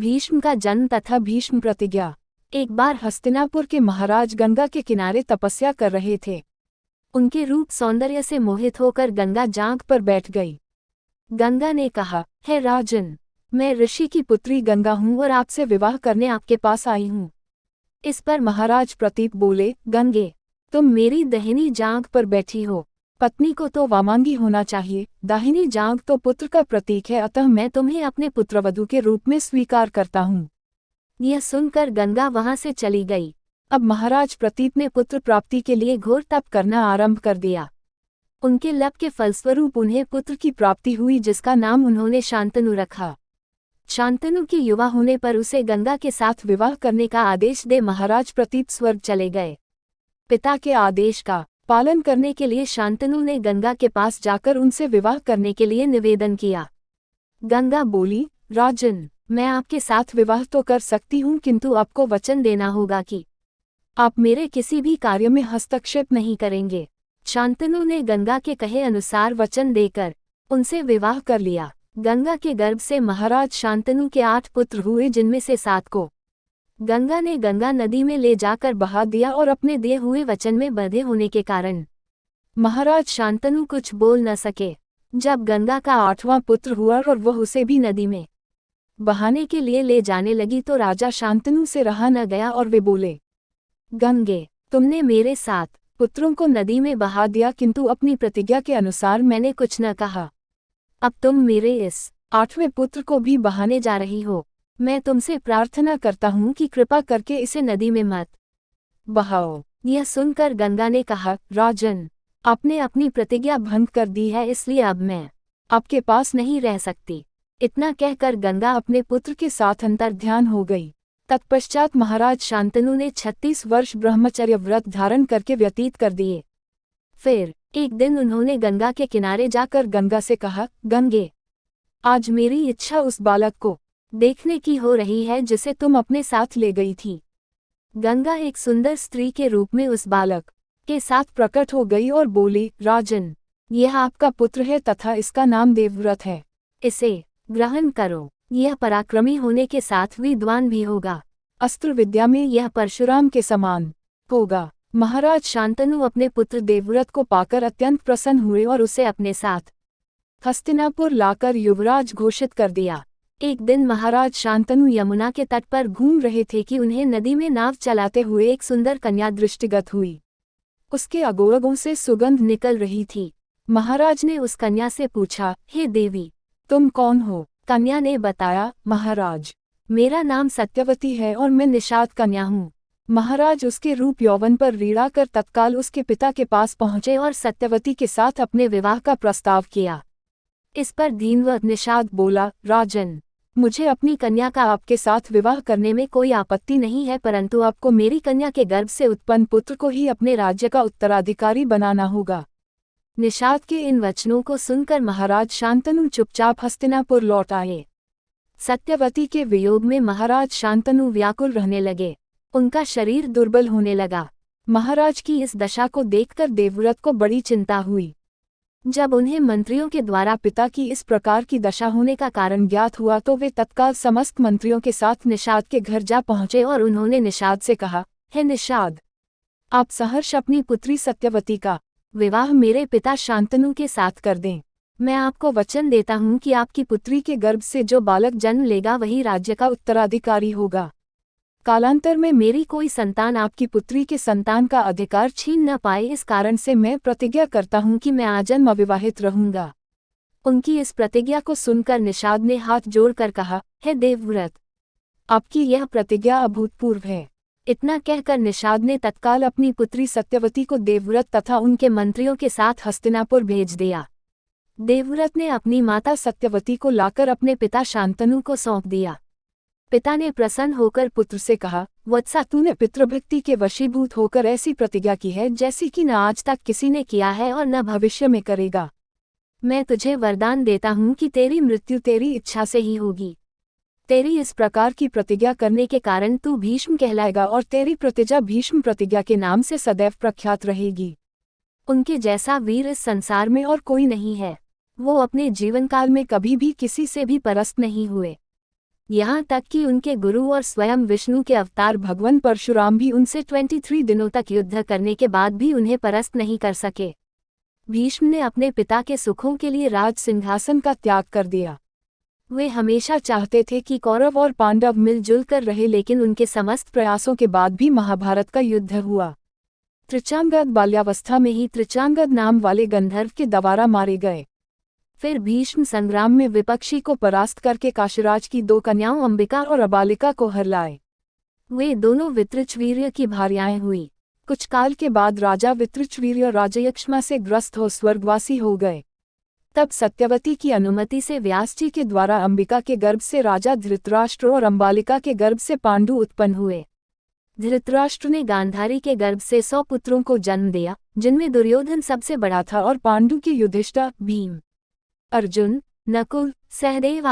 भीष्म का जन्म तथा भीष्म प्रतिज्ञा। एक बार हस्तिनापुर के महाराज गंगा के किनारे तपस्या कर रहे थे। उनके रूप सौंदर्य से मोहित होकर गंगा जांघ पर बैठ गई। गंगा ने कहा, हे राजन, मैं ऋषि की पुत्री गंगा हूँ और आपसे विवाह करने आपके पास आई हूँ। इस पर महाराज प्रतीप बोले, गंगे, तुम मेरी दाहिनी जांघ पर बैठी हो। पत्नी को तो वामांगी होना चाहिए, दाहिनी जांघ तो पुत्र का प्रतीक है, अतः मैं तुम्हें अपने पुत्रवधू के रूप में स्वीकार करता हूँ। यह सुनकर गंगा वहां से चली गई। अब महाराज प्रतीप ने पुत्र प्राप्ति के लिए घोर तप करना आरंभ कर दिया। उनके लप के फलस्वरूप उन्हें पुत्र की प्राप्ति हुई, जिसका नाम उन्होंने शांतनु रखा। शांतनु के युवा होने पर उसे गंगा के साथ विवाह करने का आदेश दे महाराज प्रतीप स्वर्ग चले गए। पिता के आदेश का पालन करने के लिए शांतनु ने गंगा के पास जाकर उनसे विवाह करने के लिए निवेदन किया। गंगा बोली, राजन, मैं आपके साथ विवाह तो कर सकती हूँ, किंतु आपको वचन देना होगा कि आप मेरे किसी भी कार्य में हस्तक्षेप नहीं करेंगे। शांतनु ने गंगा के कहे अनुसार वचन देकर उनसे विवाह कर लिया। गंगा के गर्भ से महाराज शांतनु के 8 पुत्र हुए, जिनमें से 7 को गंगा ने गंगा नदी में ले जाकर बहा दिया और अपने दिए हुए वचन में बंधे होने के कारण महाराज शांतनु कुछ बोल न सके। जब गंगा का 8वां पुत्र हुआ और वह उसे भी नदी में बहाने के लिए ले जाने लगी तो राजा शांतनु से रहा न गया और वे बोले, गंगे, तुमने मेरे 7 पुत्रों को नदी में बहा दिया, किंतु अपनी प्रतिज्ञा के अनुसार मैंने कुछ न कहा। अब तुम मेरे इस 8वें पुत्र को भी बहाने जा रही हो। मैं तुमसे प्रार्थना करता हूँ कि कृपा करके इसे नदी में मत बहाओ। यह सुनकर गंगा ने कहा, राजन, आपने अपनी प्रतिज्ञा भंग कर दी है, इसलिए अब मैं आपके पास नहीं रह सकती। इतना कहकर गंगा अपने पुत्र के साथ अंतर्ध्यान हो गई। तत्पश्चात महाराज शांतनु ने 36 वर्ष ब्रह्मचर्य व्रत धारण करके व्यतीत कर दिए। फिर एक दिन उन्होंने गंगा के किनारे जाकर गंगा से कहा, गंगे, आज मेरी इच्छा उस बालक को देखने की हो रही है जिसे तुम अपने साथ ले गई थी। गंगा एक सुंदर स्त्री के रूप में उस बालक के साथ प्रकट हो गई और बोली, राजन, यह आपका पुत्र है तथा इसका नाम देवव्रत है। इसे ग्रहण करो। यह पराक्रमी होने के साथ विद्वान भी होगा। अस्त्र विद्या में यह परशुराम के समान होगा। महाराज शांतनु अपने पुत्र देवव्रत को पाकर अत्यंत प्रसन्न हुए और उसे अपने साथ हस्तिनापुर लाकर युवराज घोषित कर दिया। एक दिन महाराज शांतनु यमुना के तट पर घूम रहे थे कि उन्हें नदी में नाव चलाते हुए एक सुंदर कन्या दृष्टिगत हुई। उसके अगोगों से सुगंध निकल रही थी। महाराज ने उस कन्या से पूछा, हे देवी, तुम कौन हो? कन्या ने बताया, महाराज, मेरा नाम सत्यवती है और मैं निषाद कन्या हूँ। महाराज उसके रूप यौवन पर रीढ़ा कर तत्काल उसके पिता के पास पहुँचे और सत्यवती के साथ अपने विवाह का प्रस्ताव किया। इस पर धीनवत निषाद बोला, राजन, मुझे अपनी कन्या का आपके साथ विवाह करने में कोई आपत्ति नहीं है, परंतु आपको मेरी कन्या के गर्भ से उत्पन्न पुत्र को ही अपने राज्य का उत्तराधिकारी बनाना होगा। निषाद के इन वचनों को सुनकर महाराज शांतनु चुपचाप हस्तिनापुर लौट आए। सत्यवती के वियोग में महाराज शांतनु व्याकुल रहने लगे। उनका शरीर दुर्बल होने लगा। महाराज की इस दशा को देखकर देवव्रत को बड़ी चिंता हुई। जब उन्हें मंत्रियों के द्वारा पिता की इस प्रकार की दशा होने का कारण ज्ञात हुआ तो वे तत्काल समस्त मंत्रियों के साथ निषाद के घर जा पहुंचे और उन्होंने निषाद से कहा, हे निषाद, आप सहर्ष अपनी पुत्री सत्यवती का विवाह मेरे पिता शांतनु के साथ कर दें। मैं आपको वचन देता हूँ कि आपकी पुत्री के गर्भ से जो बालक जन्म लेगा वही राज्य का उत्तराधिकारी होगा। कालांतर में मेरी कोई संतान आपकी पुत्री के संतान का अधिकार छीन न पाए, इस कारण से मैं प्रतिज्ञा करता हूँ कि मैं आजन्म अविवाहित रहूंगा। उनकी इस प्रतिज्ञा को सुनकर निषाद ने हाथ जोड़कर कहा, हे देवव्रत, आपकी यह प्रतिज्ञा अभूतपूर्व है। इतना कहकर निषाद ने तत्काल अपनी पुत्री सत्यवती को देवव्रत तथा उनके मंत्रियों के साथ हस्तिनापुर भेज दिया। देवव्रत ने अपनी माता सत्यवती को लाकर अपने पिता शांतनु को सौंप दिया। पिता ने प्रसन्न होकर पुत्र से कहा, वत्सा, तूने पितृभक्ति के वशीभूत होकर ऐसी प्रतिज्ञा की है जैसी कि न आज तक किसी ने किया है और न भविष्य में करेगा। मैं तुझे वरदान देता हूँ कि तेरी मृत्यु तेरी इच्छा से ही होगी। तेरी इस प्रकार की प्रतिज्ञा करने के कारण तू भीष्म कहलाएगा और तेरी प्रतिज्ञा भीष्म प्रतिज्ञा के नाम से सदैव प्रख्यात रहेगी। उनके जैसा वीर इस संसार में और कोई नहीं है। वो अपने जीवनकाल में कभी भी किसी से भी परास्त नहीं हुए। यहाँ तक कि उनके गुरु और स्वयं विष्णु के अवतार भगवान परशुराम भी उनसे 23 दिनों तक युद्ध करने के बाद भी उन्हें परास्त नहीं कर सके। भीष्म ने अपने पिता के सुखों के लिए राज सिंहासन का त्याग कर दिया। वे हमेशा चाहते थे कि कौरव और पांडव मिलजुल कर रहे, लेकिन उनके समस्त प्रयासों के बाद भी महाभारत का युद्ध हुआ। त्रिचांगद बाल्यावस्था में ही त्रिचांगद नाम वाले गंधर्व के द्वारा मारे गए। फिर भीष्म संग्राम में विपक्षी को परास्त करके काशीराज की 2 कन्याओं अंबिका और अबालिका को हर लाए। वे दोनों वितृचवीर्य की भार्याएं हुई। कुछ काल के बाद राजा वितृचवीर्य राजयक्ष्मा से ग्रस्त हो स्वर्गवासी हो गए। तब सत्यवती की अनुमति से व्यास जी के द्वारा अंबिका के गर्भ से राजा धृतराष्ट्र और अंबालिका के गर्भ से पांडु उत्पन्न हुए। धृतराष्ट्र ने गांधारी के गर्भ से 100 पुत्रों को जन्म दिया, जिनमें दुर्योधन सबसे बड़ा था, और पांडु के युधिष्ठिर, भीम, अर्जुन, नकुल, सहदेव